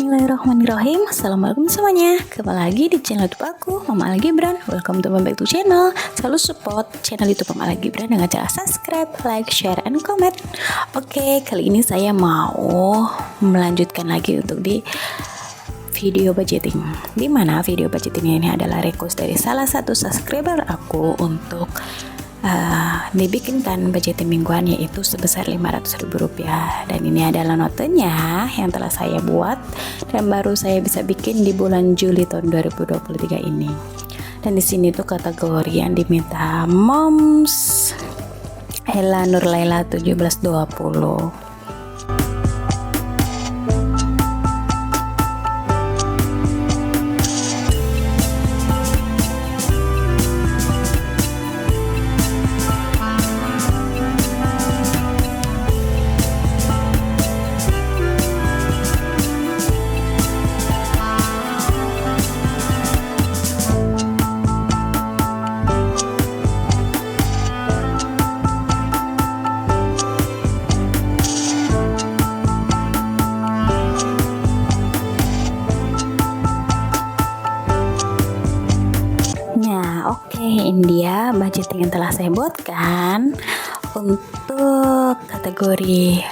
Bismillahirrahmanirrahim. Assalamualaikum semuanya. Kembali lagi di channel YouTube aku, Mama Al Gibran. Welcome to my back to channel. Selalu support channel YouTube Mama Al Gibran dengan cara subscribe, like, share, and comment. Oke, kali ini saya mau melanjutkan lagi untuk di video budgeting. Dimana video budgeting ini adalah request dari salah satu subscriber aku untuk dibikinkan budgeting mingguan, yaitu sebesar Rp500.000, dan ini adalah notenya yang telah saya buat dan baru saya bisa bikin di bulan Juli tahun 2023 ini. Dan di sini tuh kategori yang diminta Moms Ella Nurlaila 1720. Ini dia budgeting yang telah saya buatkan untuk kategori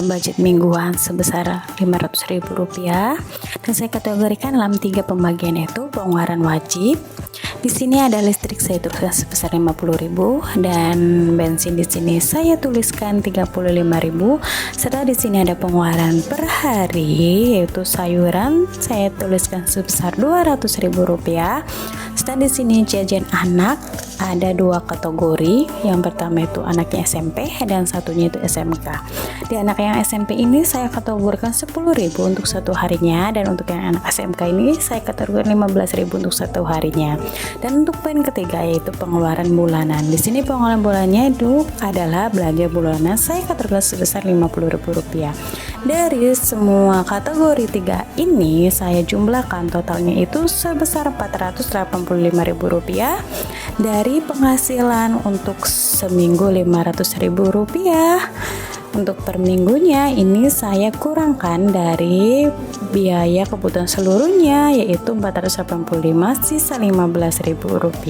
budget mingguan sebesar Rp500.000, dan saya kategorikan dalam 3 pembagian, yaitu pengeluaran wajib. Di sini ada listrik saya tuliskan sebesar Rp50.000, dan bensin di sini saya tuliskan Rp35.000, serta di sini ada pengeluaran per hari, yaitu sayuran saya tuliskan sebesar Rp200.000. Dan di sini jajan anak ada 2 kategori. Yang pertama itu anaknya SMP dan satunya itu SMK. Di anak yang SMP ini saya kategorikan Rp10.000 untuk satu harinya, dan untuk yang anak SMK ini saya kategorikan Rp15.000 untuk satu harinya. Dan untuk poin ketiga yaitu pengeluaran bulanan. Di sini pengeluaran bulannya itu adalah belanja bulanan, saya kategorikan sebesar Rp50.000. Dari semua kategori 3 ini saya jumlahkan totalnya itu sebesar Rp485.000 dari penghasilan untuk seminggu Rp500.000. Untuk per minggunya ini saya kurangkan dari biaya kebutuhan seluruhnya, yaitu Rp485, sisa Rp15.000.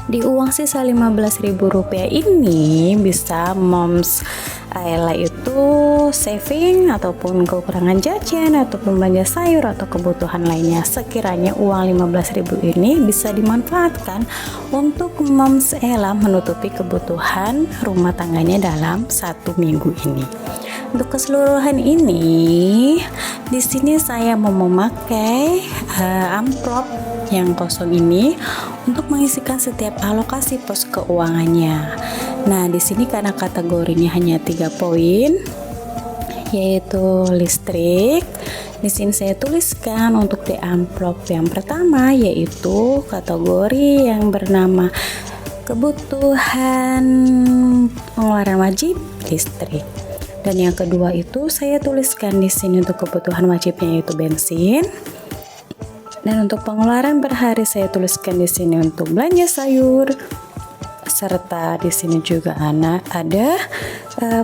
Di uang sisa Rp15.000 ini bisa Moms Ella itu saving ataupun kekurangan jajan ataupun belanja sayur atau kebutuhan lainnya. Sekiranya uang Rp15.000 ini bisa dimanfaatkan untuk Moms Ella menutupi kebutuhan rumah tangganya dalam 1 minggu ini. Untuk keseluruhan ini, di sini saya mau memakai amplop yang kosong ini untuk mengisikan setiap alokasi pos keuangannya. Nah, di sini karena kategorinya hanya 3 poin, yaitu listrik. Di sini saya tuliskan untuk di amplop yang pertama, yaitu kategori yang bernama kebutuhan pengeluaran wajib listrik. Dan yang kedua itu saya tuliskan di sini untuk kebutuhan wajibnya, yaitu bensin. Dan untuk pengeluaran per hari saya tuliskan di sini untuk belanja sayur, serta di sini juga ada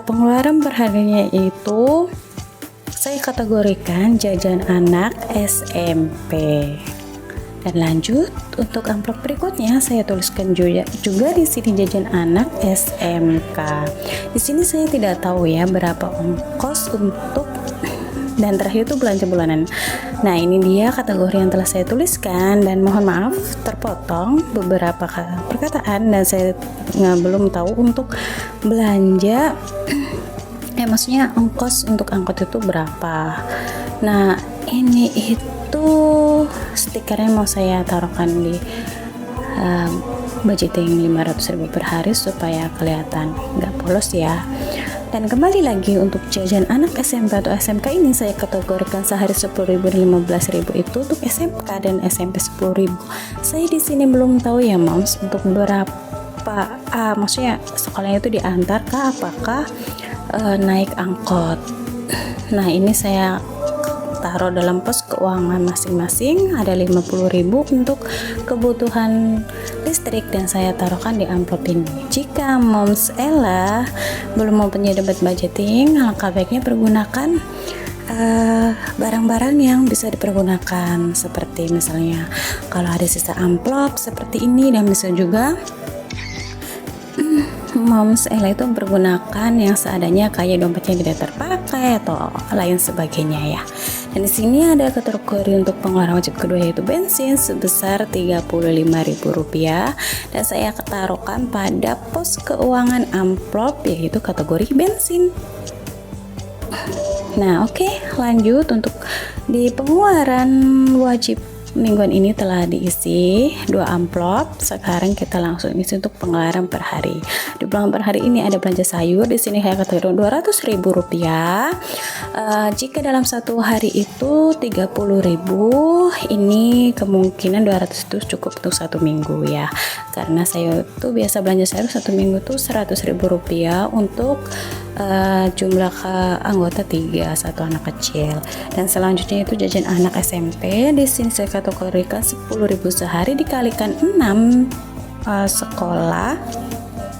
pengeluaran per harinya, itu saya kategorikan jajan anak SMP. Dan lanjut untuk amplop berikutnya saya tuliskan juga di sini jajan anak SMK. Di sini saya tidak tahu ya berapa ongkos untuk, dan terakhir itu belanja bulanan. Nah, ini dia kategori yang telah saya tuliskan, dan mohon maaf terpotong beberapa perkataan dan saya belum tahu untuk belanja maksudnya ongkos untuk angkot itu berapa. Nah, ini itu stikernya mau saya taruhkan di budgeting Rp500.000 per hari supaya kelihatan nggak polos ya. Dan kembali lagi untuk jajan anak SMP atau SMK ini saya kategorikan sehari Rp10.000 dan Rp15.000 itu untuk SMK dan SMP Rp10.000. Saya di sini belum tahu ya Moms untuk berapa maksudnya sekolahnya itu diantar kah, apakah naik angkot. Nah, ini saya taruh dalam pos keuangan masing-masing, ada Rp50.000 untuk kebutuhan listrik dan saya taruhkan di amplop ini. Jika Moms Ella belum mempunyai debat budgeting, alangkah baiknya pergunakan barang-barang yang bisa dipergunakan, seperti misalnya kalau ada sisa amplop seperti ini, dan bisa juga Moms Ella itu mempergunakan yang seadanya kayak dompetnya tidak terpakai atau lain sebagainya ya. Dan di sini ada kategori untuk pengeluaran wajib kedua, yaitu bensin sebesar Rp35.000 dan saya taruhkan pada pos keuangan amplop, yaitu kategori bensin. Nah, oke, lanjut. Untuk di pengeluaran wajib mingguan ini telah diisi 2 amplop. Sekarang kita langsung isi untuk pengeluaran per hari. Di pengeluaran per hari ini ada belanja sayur. Di sini saya kategori Rp200.000. Jika dalam satu hari itu 30.000, ini kemungkinan 200 itu cukup untuk satu minggu ya. Karena saya tuh biasa belanja sayur satu minggu tuh Rp100.000 untuk jumlah anggota 3, satu anak kecil. Dan selanjutnya itu jajan anak SMP. Di sini saya kategorikan 10.000 sehari dikalikan 6 sekolah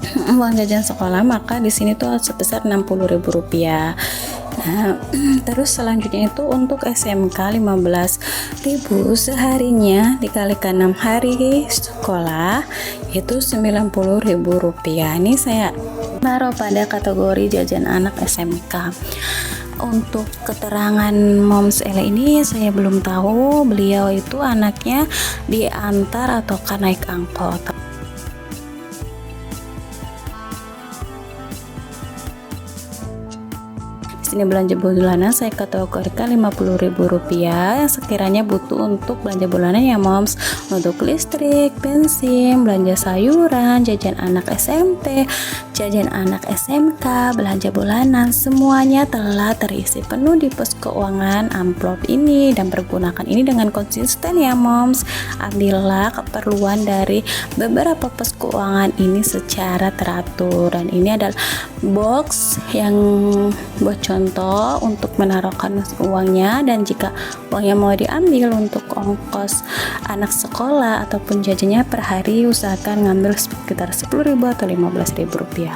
uang jajan sekolah, maka di sini tuh sebesar Rp60.000. Nah, terus selanjutnya itu untuk SMK 15.000 seharinya dikalikan 6 hari sekolah, itu Rp90.000. Ini saya taruh pada kategori jajan anak SMK. Untuk keterangan Moms Ella ini saya belum tahu beliau itu anaknya diantar ataukah naik angkot. Ini belanja bulanan saya kategorikan Rp50.000 yang sekiranya butuh untuk belanja bulanan ya Moms, untuk listrik, bensin, belanja sayuran, jajan anak SMP, jajan anak SMK, belanja bulanan, semuanya telah terisi penuh di pos keuangan amplop ini, dan pergunakan ini dengan konsisten ya Moms. Ambillah keperluan dari beberapa pos keuangan ini secara teratur, dan ini adalah box yang buat contoh untuk menaruhkan uangnya, dan jika uangnya mau diambil untuk ongkos anak sekolah ataupun jajannya per hari, usahakan ngambil sekitar Rp10.000 atau Rp15.000,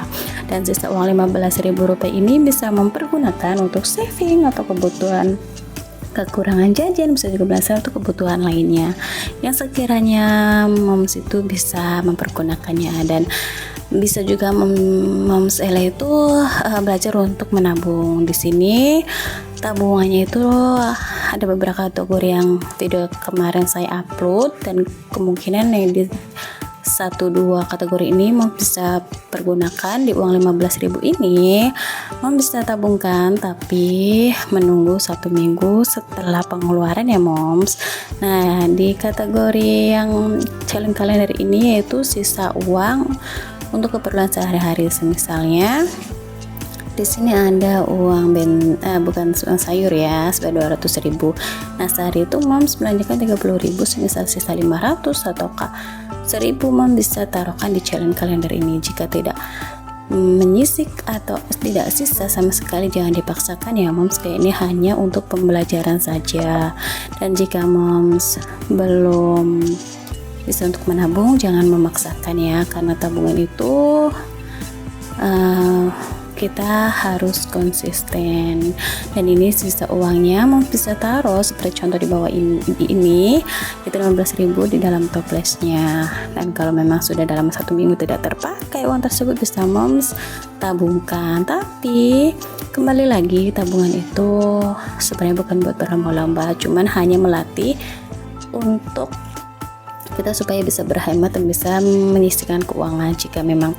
dan sisa uang Rp15.000 ini bisa mempergunakan untuk saving atau kebutuhan kekurangan jajan, bisa juga berasal untuk kebutuhan lainnya yang sekiranya Moms itu bisa mempergunakannya. Dan bisa juga Moms Ella itu belajar untuk menabung. Di sini tabungannya itu ada beberapa kategori yang video kemarin saya upload, dan kemungkinan yang di 1-2 kategori ini Moms bisa pergunakan. Di uang Rp15.000 ini Moms bisa tabungkan, tapi menunggu 1 minggu setelah pengeluaran ya Moms. Nah, di kategori yang challenge kalender ini yaitu sisa uang untuk keperluan sehari-hari. Misalnya di sini ada uang bukan uang sayur ya, sebanyak Rp200.000. Nah, sehari itu Moms belanjakan Rp30.000, semisal sisa 500 ataukah 1.000 Moms bisa taruhkan di challenge kalender ini. Jika tidak menyisik atau tidak sisa sama sekali, jangan dipaksakan ya Moms, kayak ini hanya untuk pembelajaran saja. Dan jika Moms belum bisa untuk menabung, jangan memaksakan ya, karena tabungan itu kita harus konsisten. Dan ini sisa uangnya Moms bisa taruh seperti contoh di bawah ini itu Rp15.000 di dalam toplesnya. Dan kalau memang sudah dalam 1 minggu tidak terpakai uang tersebut, bisa Moms tabungkan. Tapi kembali lagi, tabungan itu sebenarnya bukan buat berlomba-lomba, cuman hanya melatih untuk kita supaya bisa berhemat dan bisa menyisihkan keuangan. Jika memang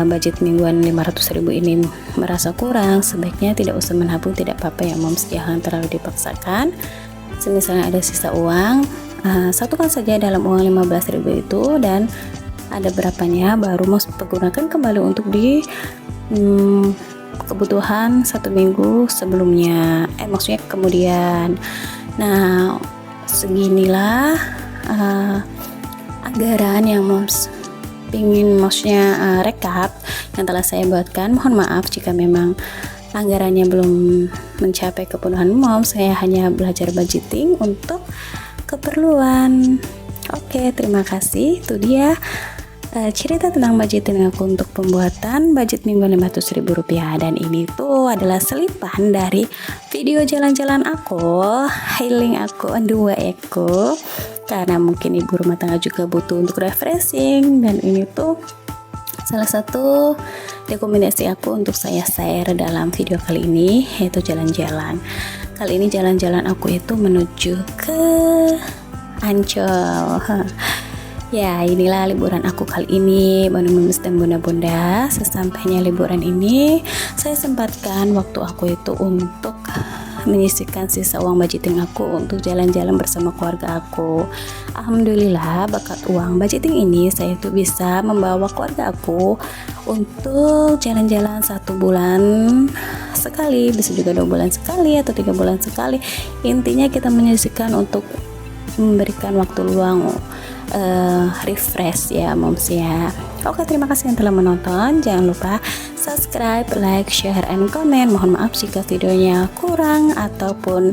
budget mingguan Rp500.000 ini merasa kurang, sebaiknya tidak usah menabung, tidak apa-apa ya Moms, jangan terlalu dipaksakan. Misalnya ada sisa uang, satukan saja dalam uang Rp15.000 itu, dan ada berapanya baru Moms pergunakan kembali untuk di kebutuhan 1 minggu sebelumnya, maksudnya kemudian. Nah, seginilah anggaran yang Moms maksudnya rekap yang telah saya buatkan. Mohon maaf jika memang anggarannya belum mencapai kepenuhan Moms. Saya hanya belajar budgeting untuk keperluan. Oke, terima kasih. Itu dia cerita tentang budgeting aku untuk pembuatan budget mingguan Rp500.000, dan ini tuh adalah selipan dari video jalan-jalan aku, healing aku on the way aku, karena mungkin ibu rumah tangga juga butuh untuk refreshing, dan ini tuh salah satu rekomendasi aku untuk saya share dalam video kali ini, yaitu jalan-jalan. Kali ini jalan-jalan aku itu menuju ke Ancol. Ya, inilah liburan aku kali ini, Bunda Memes dan Bunda-Bunda. Sesampainya liburan ini, saya sempatkan waktu aku itu untuk menyisihkan sisa uang budgeting aku untuk jalan-jalan bersama keluarga aku. Alhamdulillah, berkat uang budgeting ini, saya itu bisa membawa keluarga aku untuk jalan-jalan 1 bulan sekali, bisa juga 2 bulan sekali atau 3 bulan sekali. Intinya kita menyisihkan untuk memberikan waktu luang refresh ya moms ya. Oke, terima kasih yang telah menonton. Jangan lupa subscribe, like, share, and comment. Mohon maaf jika videonya kurang ataupun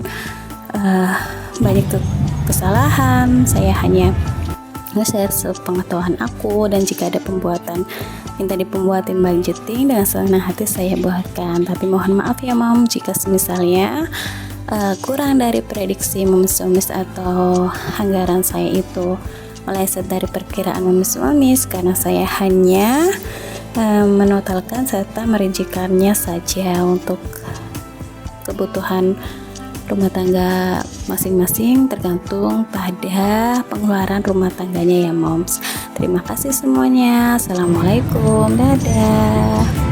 banyak kesalahan. Saya hanya nge-share sepengetahuan aku, dan jika ada pembuatan minta dibuatin budgeting dengan senang hati saya buatkan. Tapi mohon maaf ya mom jika misalnya kurang dari prediksi momis atau anggaran saya itu meleset dari perkiraan momis, karena saya hanya menotalkan serta merincikannya saja untuk kebutuhan rumah tangga masing-masing, tergantung pada pengeluaran rumah tangganya ya moms. Terima kasih semuanya. Assalamualaikum, dadah.